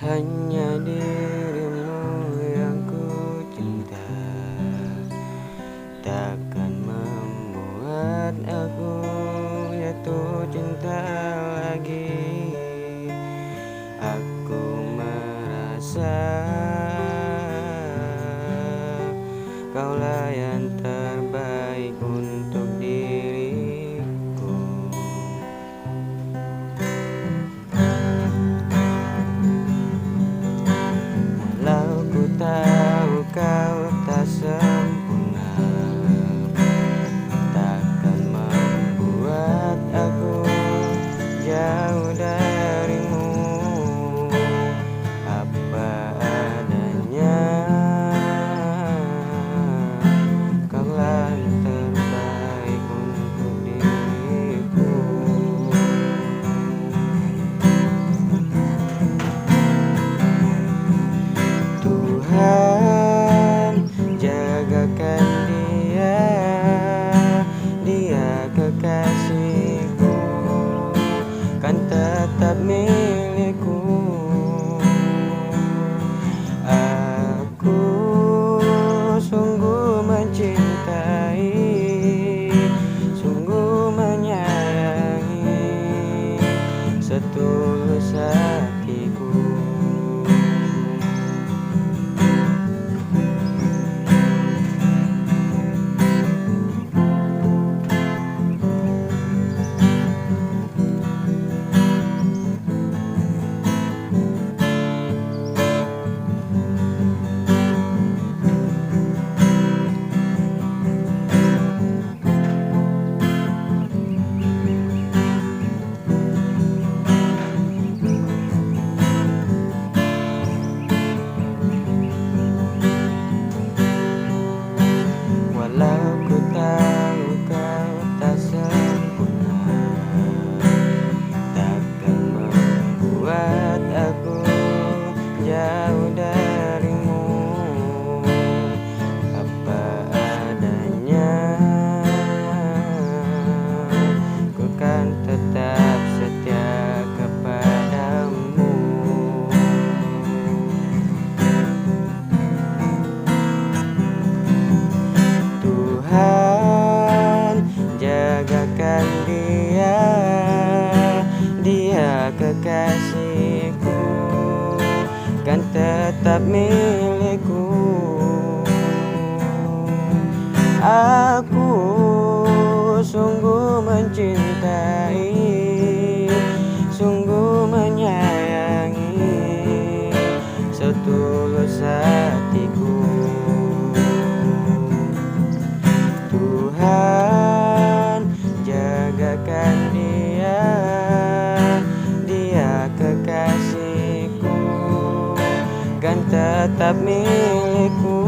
Hanya dirimu yang ku cinta, takkan membuat aku jatuh cinta lagi. Aku merasa kaulah yang terbaik untuk diriku. Walau ku tahu kau tak sempurna, takkan membuat aku jauh darimu. Apa adanya, kaulah yang terbaik untuk diriku. Tuhan, jagakan dia kekasihku, kan tetap milikku. Aku sungguh mencintai, sungguh menyayangi, setulus hatiku. Walau ku tahu kau tak sempurna, takkan membuat aku jauh darimu. Apa adanya, ku kan tetap setia kepadamu. Tuhan, jagakan dia kekasihku, kan tetap milikku. Aku sungguh mencintai, sungguh menyayangi, setulus hatiku. Tuhan, jagakan dia kekasihku, kan tetap milikku.